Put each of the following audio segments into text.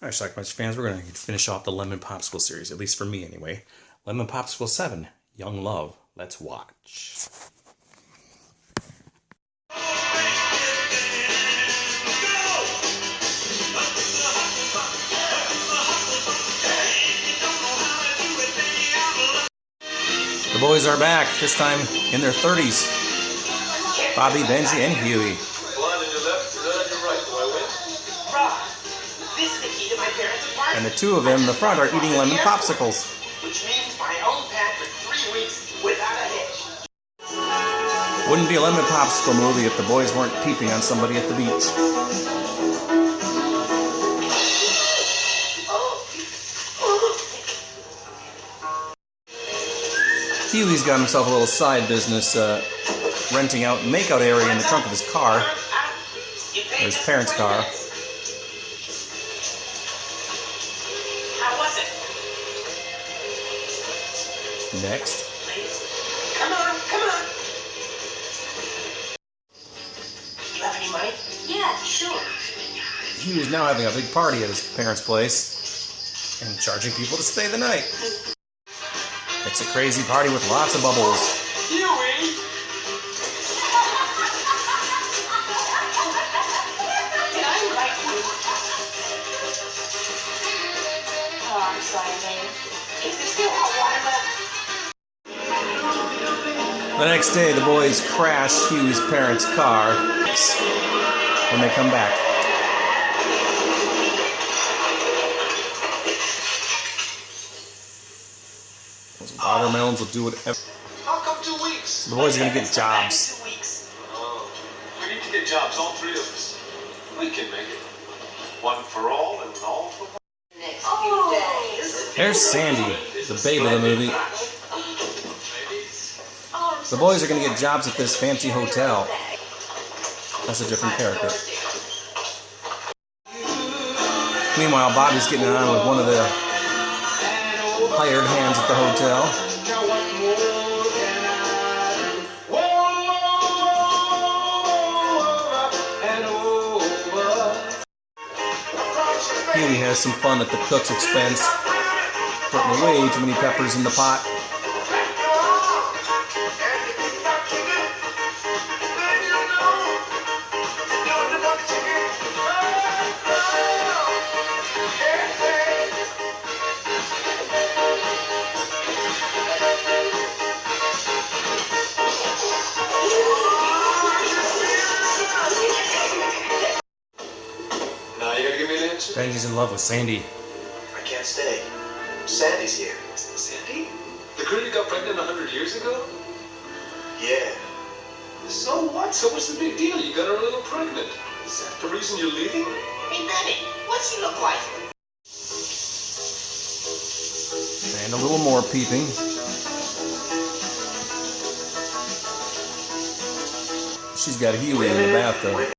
Alright, Schlockmeisters fans, we're going to finish off the Lemon Popsicle series, at least for me anyway. Lemon Popsicle VII, Young Love. Let's watch. The boys are back, this time in their 30s. Bobby, Benji, and Huey. And the two of them in the front are eating lemon popsicles. Which means my own path for 3 weeks without a hitch. Wouldn't be a Lemon Popsicle movie if the boys weren't peeping on somebody at the beach. Huey's got himself a little side business, renting out a makeout area in the trunk of his car, or his parents' car. How was it? Next. Come on, come on. You have any money? Yeah, sure. Huey's now having a big party at his parents' place and charging people to stay the night. It's a crazy party with lots of bubbles. Huey! Did I invite you? Oh, I'm sorry, babe. Is there still hot water left? The next day, the boys crash Huey's parents' car when they come back. Those watermelons will do whatever. How come 2 weeks? The boys are going to get jobs. 2 weeks. Oh, we need to get jobs, all 3 of us. We can make it. One for all and all for one. Next few days. There's Sandy, the babe of the movie. The boys are going to get jobs at this fancy hotel. That's a different character. Meanwhile, Bobby's getting it on with one of the hired hands at the hotel. Huey has some fun at the cook's expense, putting way too many peppers in the pot. Benji's in love with Sandy. I can't stay. Sandy's here. Sandy? The girl you got pregnant 100 years ago? Yeah. So what? So what's the big deal? You got her a little pregnant. Is that the reason you're leaving? Hey, Benny, what's he look like? And a little more peeping. She's got Huey in the bathtub.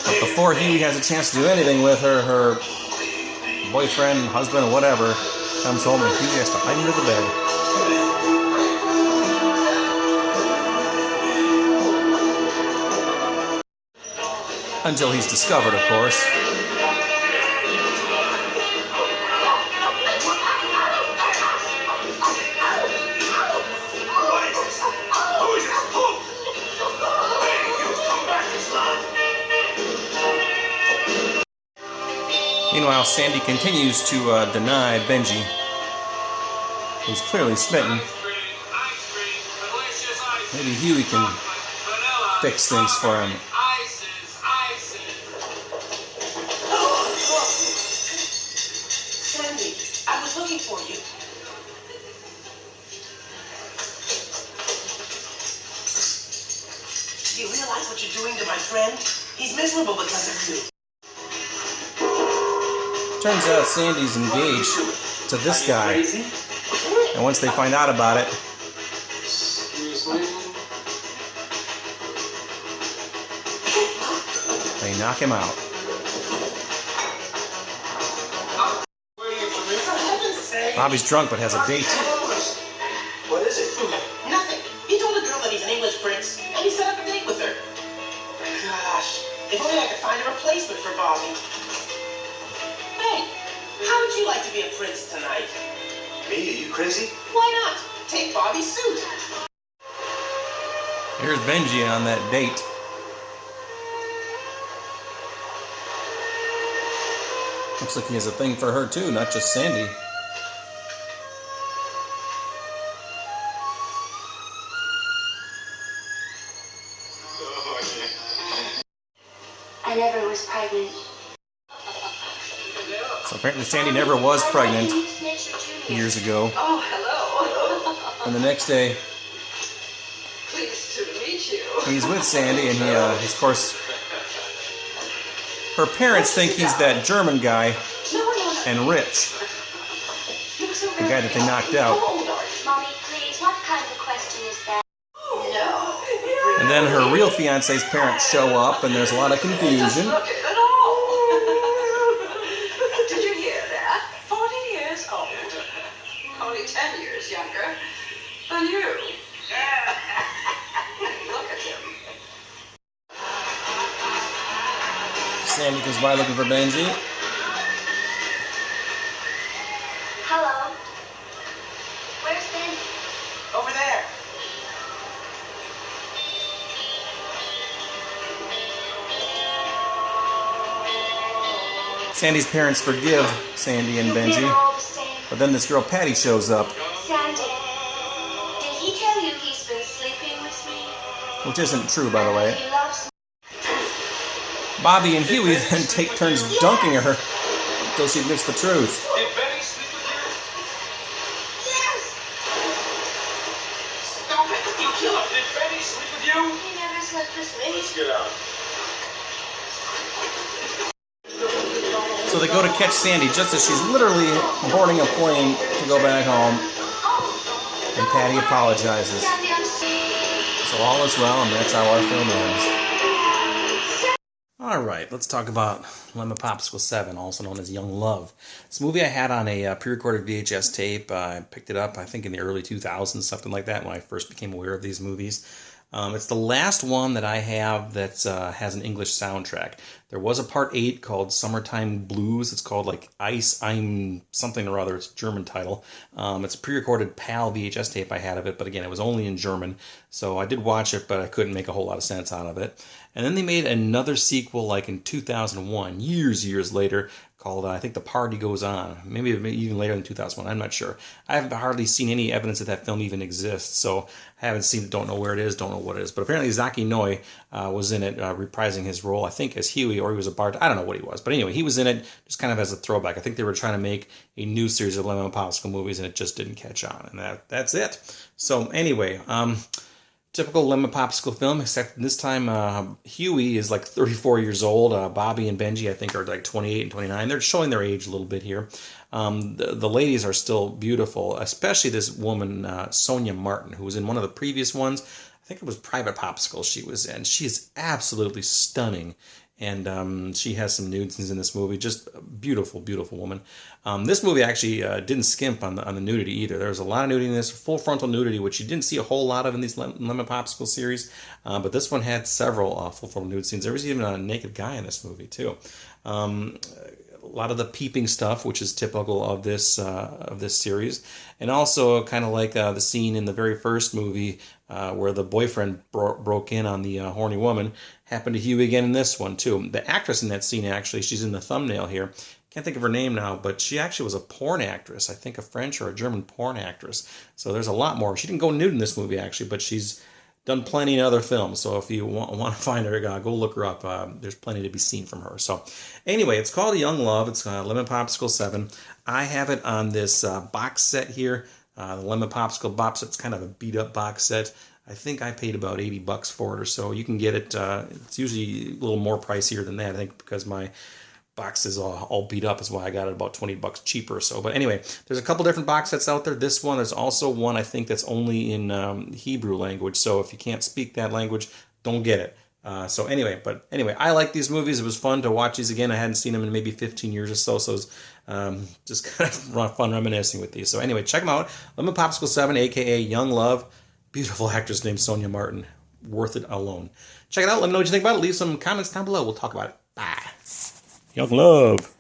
But before Huey has a chance to do anything with her, her boyfriend, husband, or whatever comes home and Huey has to hide under the bed. Until he's discovered, of course. Meanwhile, Sandy continues to deny Benji, who's clearly smitten. Maybe Huey can fix things for him. Sandy, I was looking for you. Do you realize what you're doing to my friend? He's miserable because of you. Turns out Sandy's engaged to this guy, and once they find out about it, they knock him out. Bobby's drunk but has a date. What is it? Nothing. He told a girl that he's an English If only I could find a replacement for Bobby. Hey, how would you like to be a prince tonight? Me? Are you crazy? Why not? Take Bobby's suit. Here's Benji on that date. Looks like he has a thing for her too, not just Sandy. I never was pregnant. So apparently Sandy never was pregnant years ago. Oh, hello. And the next day, Pleased to meet you. he's with Sandy, and of course, her parents think he's that German guy and rich, the guy that they knocked out. Mommy, please, what kind of question is that? No. And then her real fiance's parents show up, and there's a lot of confusion. Look at all. Did you hear that? 40 years old. Only 10 years younger than you. Look at him. Sandy goes by looking for Benji. Hello? Where's Ben? Over there. Sandy's parents forgive Sandy and Benji, All the same. but then this girl Patty shows up, Sandy, did he tell you he's been sleeping with me? which isn't true, by the way. He loves me. Bobby and Huey then take turns dunking her until she admits the truth. Did Benny sleep with you? Yes! Stop it! You kill him! Did Benny sleep with you? He never slept with me. Let's get out. So they go to catch Sandy just as she's literally boarding a plane to go back home, and Patty apologizes. Sandy, I'm sorry. So all is well, and that's how our film ends. Alright, let's talk about Lemon Popsicle 7, also known as Young Love. It's a movie I had on a pre-recorded VHS tape. I picked it up, I think, in the early 2000s, something like that, when I first became aware of these movies. It's the last one that I have that has an English soundtrack. There was a part 8 called Summertime Blues. It's called like Ice, I'm something or other. It's a German title. It's a pre-recorded PAL VHS tape I had of it, but again, it was only in German. So I did watch it, but I couldn't make a whole lot of sense out of it. And then they made another sequel like in 2001, years later, called, I think, The Party Goes On. Maybe even later than 2001, I'm not sure. I haven't hardly seen any evidence that that film even exists, so I haven't seen it, don't know where it is, don't know what it is. But apparently Zaki Noi was in it, reprising his role, I think, as Huey, or he was a bard. I don't know what he was. But anyway, he was in it just kind of as a throwback. I think they were trying to make a new series of Lemon Popsicle movies, and it just didn't catch on. And that's it. So anyway, typical Lemon Popsicle film, except this time Huey is like 34 years old. Bobby and Benji, I think, are like 28 and 29. They're showing their age a little bit here. The ladies are still beautiful, especially this woman, Sonia Martin, who was in one of the previous ones. I think it was Private Popsicle she was in. She is absolutely stunning. And she has some nude scenes in this movie. Just a beautiful, beautiful woman. This movie actually didn't skimp on the nudity either. There was a lot of nudity in this, full frontal nudity, which you didn't see a whole lot of in these Lemon Popsicle series. But this one had several full frontal nude scenes. There was even a naked guy in this movie too. A lot of the peeping stuff, which is typical of this series, and also kind of like the scene in the very first movie where the boyfriend broke in on the horny woman, happened to Huey again in this one too. The actress in that scene, actually, she's in the thumbnail here. Can't think of her name now, but she actually was a porn actress. I think a French or a German porn actress. So there's a lot more. She didn't go nude in this movie actually, but she's done plenty in other films, so if you want to find her, go look her up. There's plenty to be seen from her. So anyway, it's called Young Love. It's Lemon Popsicle 7. I have it on this box set here, the Lemon Popsicle box set. It's kind of a beat-up box set. I think I paid about $80 for it or so. You can get it. It's usually a little more pricier than that, I think, because my box is all beat up is why I got it about $20 cheaper or so. But anyway, there's a couple different box sets out there. This one, there's also one I think that's only in Hebrew language. So if you can't speak that language, don't get it. So anyway, I like these movies. It was fun to watch these again. I hadn't seen them in maybe 15 years or so. So it was just kind of fun reminiscing with these. So anyway, check them out. Lemon Popsicle 7, a.k.a. Young Love. Beautiful actress named Sonia Martin. worth it alone. Check it out. Let me know what you think about it. Leave some comments down below. We'll talk about it. Bye. Young love.